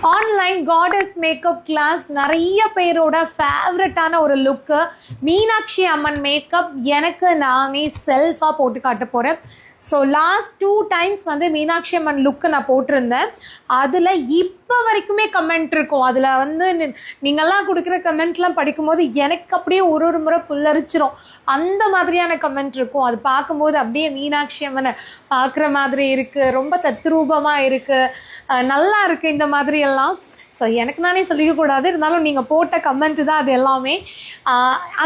Online goddess makeup class நிறைய பேரோட ஃபேவரட்டான ஒரு லுக்கு. மீனாட்சி அம்மன் மேக்கப் எனக்கு நானே செல்ஃபாக போட்டு காட்ட போகிறேன். ஸோ லாஸ்ட் 2 times வந்து மீனாட்சி அம்மன் லுக்கு நான் போட்டிருந்தேன். அதில் இப்போ வரைக்குமே கமெண்ட் இருக்கும். அதில் வந்து நீங்கள்லாம் கொடுக்குற கமெண்ட்லாம் படிக்கும்போது எனக்கு அப்படியே ஒரு முறை புல்லரிச்சிரும். அந்த மாதிரியான கமெண்ட் இருக்கும். அது பார்க்கும்போது அப்படியே மீனாட்சி அம்மனை பார்க்குற மாதிரி இருக்குது, ரொம்ப தத்ரூபமாக இருக்குது, நல்லா இருக்குது இந்த மாதிரியெல்லாம். ஸோ எனக்கு நானே சொல்லிக்கக்கூடாது, இருந்தாலும் நீங்கள் போட்ட கமெண்ட் தான் அது எல்லாமே.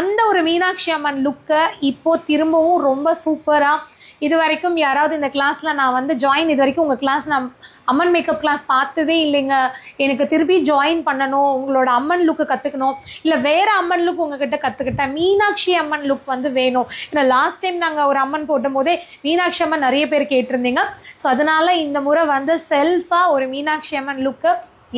அந்த ஒரு மீனாட்சி அம்மன் லுக்கை இப்போது திரும்பவும் ரொம்ப சூப்பராக, இது வரைக்கும் யாராவது இந்த கிளாஸில் நான் வந்து இது வரைக்கும் உங்கள் கிளாஸ் நான் அம்மன் மேக்கப் கிளாஸ் பார்த்ததே இல்லைங்க, எனக்கு திருப்பி ஜாயின் பண்ணணும், உங்களோட அம்மன் லுக்கு கற்றுக்கணும், இல்லை வேறு அம்மன் லுக் உங்ககிட்ட கற்றுக்கிட்டேன், மீனாட்சி அம்மன் லுக் வந்து வேணும். ஏன்னா லாஸ்ட் டைம் நாங்கள் ஒரு அம்மன் போட்டும் போதே மீனாட்சி அம்மன் நிறைய பேர் கேட்டிருந்தீங்க. ஸோ அதனால் இந்த முறை வந்து செல்ஃபாக ஒரு மீனாட்சி அம்மன் லுக்கு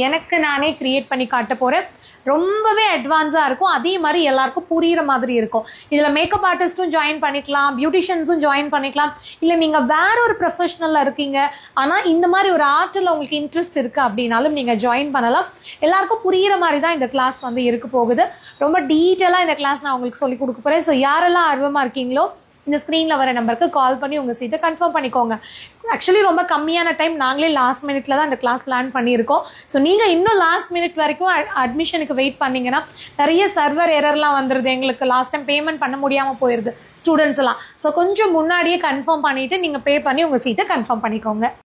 எனக்கு நானே க்ரியேட் பண்ணி காட்ட போகிறேன். ரொம்பவே அட்வான்ஸாக இருக்கும், அதே மாதிரி எல்லாருக்கும் புரிகிற மாதிரி இருக்கும். இதில் மேக்கப் ஆர்டிஸ்ட்டும் ஜாயின் பண்ணிக்கலாம், பியூட்டிஷியன்ஸும் ஜாயின் பண்ணிக்கலாம், இல்லை நீங்கள் வேற ஒரு ப்ரொஃபஷ்னலில் இருக்கீங்க ஆனால் இந்த மாதிரி ஒரு ஆர்ட்டில் உங்களுக்கு இன்ட்ரெஸ்ட் இருக்குது அப்படின்னாலும் நீங்கள் ஜாயின் பண்ணலாம். எல்லாருக்கும் புரிகிற மாதிரி தான் இந்த கிளாஸ் வந்து இருக்க போகுது. ரொம்ப டீட்டெயிலாக இந்த கிளாஸ் நான் உங்களுக்கு சொல்லிக் கொடுக்க போகிறேன். ஸோ யாரெல்லாம் ஆர்வமாக இருக்கீங்களோ இந்த ஸ்க்ரீனில் வர நம்பருக்கு கால் பண்ணி உங்கள் சீட்டை கன்ஃபார்ம் பண்ணிக்கோங்க. ஆக்சுவலி ரொம்ப கம்மியான டைம், நாங்களே லாஸ்ட் மினிட்ல தான் இந்த கிளாஸ் பிளான் பண்ணியிருக்கோம். ஸோ நீங்கள் இன்னும் லாஸ்ட் மினிட் வரைக்கும் அட்மிஷனுக்கு வெயிட் பண்ணிங்கன்னா நிறைய சர்வர் எரர்லாம் வந்துடுது. எங்களுக்கு லாஸ்ட் டைம் பேமெண்ட் பண்ண முடியாமல் போயிடுது ஸ்டூடெண்ட்ஸ் எல்லாம். ஸோ கொஞ்சம் முன்னாடியே கன்ஃபார்ம் பண்ணிவிட்டு நீங்கள் பே பண்ணி உங்கள் சீட்டை கன்ஃபார்ம் பண்ணிக்கோங்க.